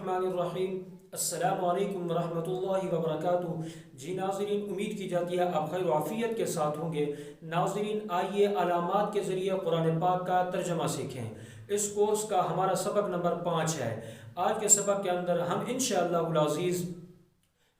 बिस्मिल्लाहिर्रहमानिर्रहीम। अस्सलामु अलैकुम वरहमतुल्लाहि वबरकातुहू। जी नाज़रीन, उम्मीद की जाती है आप खैर आफियत के साथ होंगे। नाज़रीन, आइए अलामात के ज़रिए कुरान पाक का तर्जमा सीखें। इस कोर्स का हमारा सबक नंबर 5 है। आज के सबक के अंदर हम इंशाअल्लाहुल अज़ीज़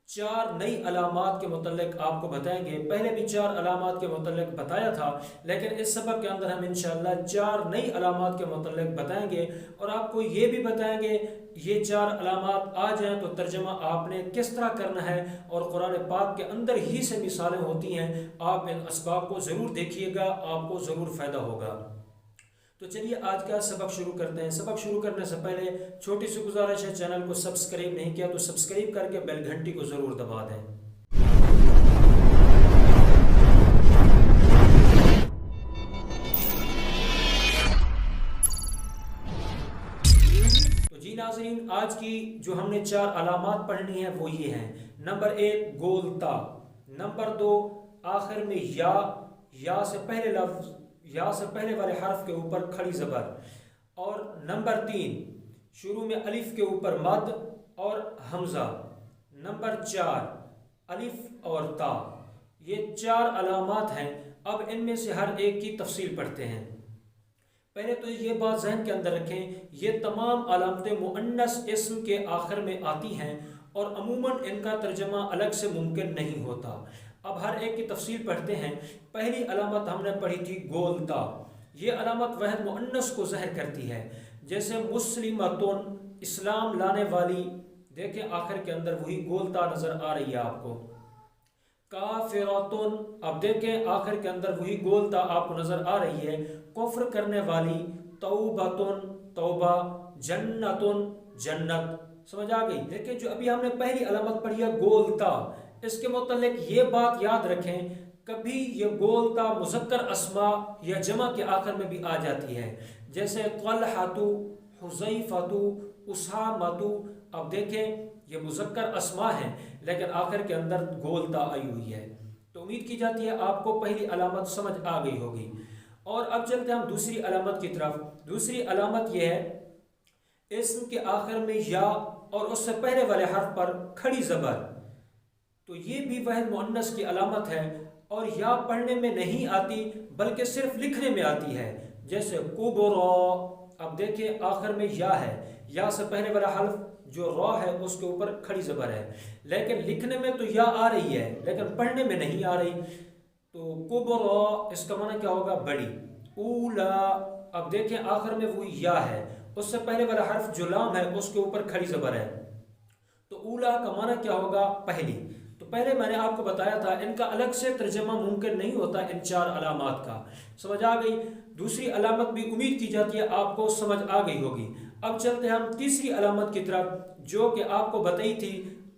4 नई अलामात के मुतल्लिक़ आपको बताएंगे। पहले भी 4 अलामात के मुतल्लिक़ बताया था, लेकिन इस सबक के अंदर हम इंशाअल्लाह 4 नई अलामात के मुतल्लिक़ बताएंगे और आपको ये भी बताएंगे ये 4 अलामात आ जाएं तो तर्जमा आपने किस तरह करना है। और कुरान पाक के अंदर ही से मिसालें होती हैं, आप इन असबाब को ज़रूर देखिएगा, आपको ज़रूर फ़ायदा होगा। तो चलिए आज का सबक शुरू करते हैं। सबक शुरू करने से पहले छोटी सी गुजारिश है, चैनल को सब्सक्राइब नहीं किया तो सब्सक्राइब करके बेल घंटी को ज़रूर दबा दें। तो जी नाज़रीन, आज की जो हमने 4 अलामात पढ़नी है वो ये हैं। नंबर 1 गोलता, नंबर 2 आखिर में या से पहले वाले हर्फ के ऊपर खड़ी ज़बर, और नंबर 3 शुरू में अलिफ के ऊपर मद और हमज़ा, नंबर 4 अलिफ और ता। ये 4 अलामात हैं। अब इनमें से हर एक की तफसील पढ़ते हैं। पहले तो ये बात ज़हन के अंदर रखें, ये तमाम अलामतें मुअन्नस इस्म के आखिर में आती हैं और अमूमन इनका तर्जमा अलग से मुमकिन नहीं होता। अब हर एक की तफसील पढ़ते हैं। पहली अलामत हमने पढ़ी थी गोलता। ये अलामत वहद मुअन्नस को ज़हर करती है, जैसे मुस्लिमतुन इस्लाम लाने वाली, देखें आखिर के अंदर वही गोलता नज़र आ रही है आपको। काफिरतुन, अब देखें आखिर के अंदर वही गोलता आपको नज़र आ रही है। कुफ्र करने वाली, तौबतुन तौबा, जन्नतुन जन्नत, समझ आ गई। देखिए जो अभी हमने पहली अलामत पढ़ी है गोलता, इसके मुतल्लिक ये बात याद रखें, कभी ये गोलता मुज़क्कर अस्मा या जमा के आखिर में भी आ जाती है, जैसे तलहातु, हुज़ैफतु, उसामतु। अब देखें ये मुज़क्कर अस्मा है लेकिन आखिर के अंदर गोलता आई हुई है। तो उम्मीद की जाती है आपको पहली अलामत समझ आ गई होगी। और अब चलते हैं हम दूसरी अलामत की तरफ। दूसरी अलामत यह है इस्म के आखिर में या और उससे पहले वाले हर्फ पर खड़ी ज़बर। तो ये भी वह मुअन्नस की अलामत है और या पढ़ने में नहीं आती बल्कि सिर्फ लिखने में आती है, जैसे कुबरा। अब देखिए आखिर में या है, या से पहले वाला हर्फ जो रॉ है उसके ऊपर खड़ी ज़बर है, लेकिन लिखने में तो या आ रही है लेकिन पढ़ने में नहीं आ रही। तो कुबरा इसका माना क्या होगा? बड़ी। ऊला, अब देखें आखिर में वो या है, उससे पहले वाला हर्फ जो लाम है उसके ऊपर खड़ी ज़बर है, तो ऊला का माना क्या होगा? पहली। तो पहले मैंने आपको बताया था इनका अलग से तर्जमा मुमकिन नहीं होता इन 4 अलामात का। समझ आ गई। दूसरी अलामत भी उम्मीद की जाती है आपको समझ आ गई होगी। अब चलते हैं हम तीसरी अलामत की तरफ, जो कि आपको बताई थी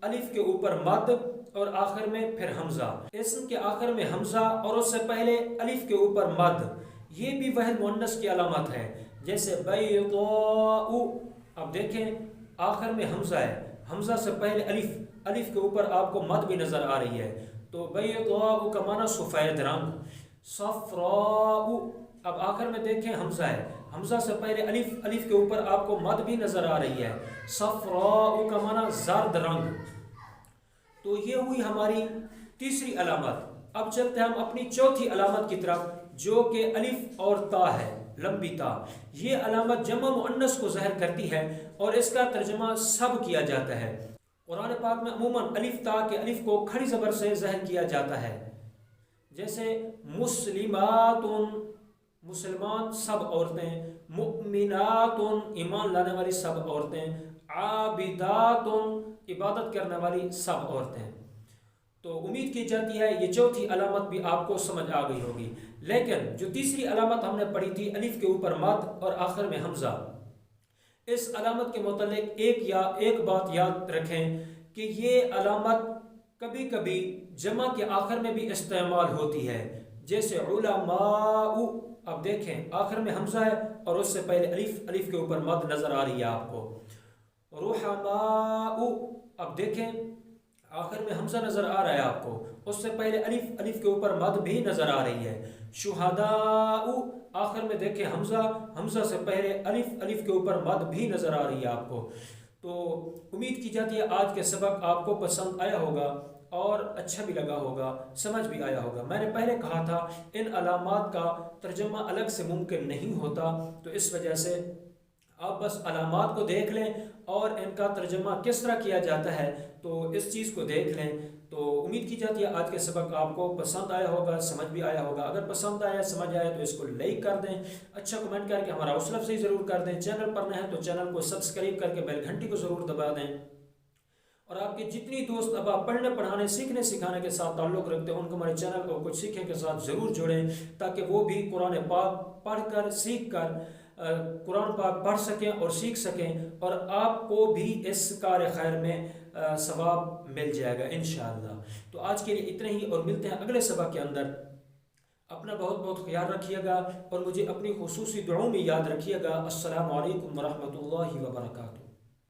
अलिफ के ऊपर मद और आखिर में फिर हमज़ा। इस्म के आखिर में हमज़ा और उससे पहले अलिफ के ऊपर मद, ये भी वह मुअन्नस की अलामत है, जैसे बैदाउ। अब देखें आखिर में हमज़ा है, हमज़ा से पहले अलिफ, अलिफ के ऊपर आपको मद भी नज़र आ रही है। तो बैदाउ का माना सफ़ेद रंग। सफ़राउ, अब आखिर में देखें हमज़ा है, हमज़ा से पहले अलिफ, अलिफ के ऊपर आपको मद भी नज़र आ रही है। सफ़राउ का माना जर्द रंग। तो ये हुई हमारी तीसरी अलामत। अब चलते हैं हम अपनी चौथी अलामत की तरफ, जो कि अलिफ और ता है, लंबी ता। ये अलामत जमा मुअन्नस को ज़हर करती है और इसका तर्जमा सब किया जाता है। कुरान पाक में अमूमन अलिफ ता के अलिफ को खड़ी ज़बर से ज़हर किया जाता है, जैसे मुस्लिमातुन मुसलमान सब औरतें, मुमिनातुन ईमान लाने वाली सब औरतें, आबिदातुन इबादत करने वाली सब औरतें। तो उम्मीद की जाती है ये चौथी अलामत भी आपको समझ आ गई होगी। लेकिन जो तीसरी अलामत हमने पढ़ी थी अलिफ के ऊपर मद और आखिर में हमज़ा, इस अलामत के मुतालिक एक बात याद रखें कि ये अलामत कभी कभी जमा के आखिर में भी इस्तेमाल होती है, जैसे उलमाउ। अब देखें आखिर में हमज़ा है और उससे पहले अलिफ, अलिफ के ऊपर मद नज़र आ रही है आपको। रुहमाउ, अब देखें आखिर में हमज़ा नज़र आ रहा है आपको, उससे पहले अलिफ, अलिफ के ऊपर मद भी नज़र आ रही है। शुहदाउ, आखिर में देखें हमज़ा, हमज़ा से पहले अलिफ, अलिफ के ऊपर मद भी नज़र आ रही है आपको। تو امید کی جاتی ہے آج کے سبق آپ کو پسند آیا ہوگا اور اچھا بھی لگا ہوگا، سمجھ بھی آیا ہوگا۔ میں نے پہلے کہا تھا ان علامات کا ترجمہ الگ سے ممکن نہیں ہوتا، تو اس وجہ سے آپ بس علامات کو دیکھ لیں اور ان کا ترجمہ کس طرح کیا جاتا ہے تو اس چیز کو دیکھ لیں۔ تو امید کی جاتی ہے آج کے سبق آپ کو پسند آیا ہوگا، سمجھ بھی آیا ہوگا۔ اگر پسند آیا، سمجھ آیا تو اس کو لائک کر دیں، اچھا کمنٹ کر کے ہمارا حوصلہ افزائی ضرور کر دیں۔ چینل پر نئے ہیں تو چینل کو سبسکرائب کر کے بیل گھنٹی کو ضرور دبا دیں، اور آپ کے جتنی دوست اب آپ پڑھنے پڑھانے سیکھنے سکھانے کے ساتھ تعلق رکھتے ہیں ان کو ہمارے چینل کو کچھ سیکھنے کے ساتھ ضرور جوڑیں، تاکہ وہ بھی قرآن پاک پڑھ کر سیکھ کر قرآن پاک پڑھ سکیں اور سیکھ سکیں، اور آپ کو بھی اس کار خیر میں ثواب مل جائے گا انشاءاللہ۔ تو آج کے لیے اتنے ہی، اور ملتے ہیں اگلے سبق کے اندر۔ اپنا بہت بہت خیال رکھیے گا اور مجھے اپنی خصوصی دعاؤں میں یاد رکھیے گا۔ السلام علیکم ورحمۃ اللہ وبرکاتہ۔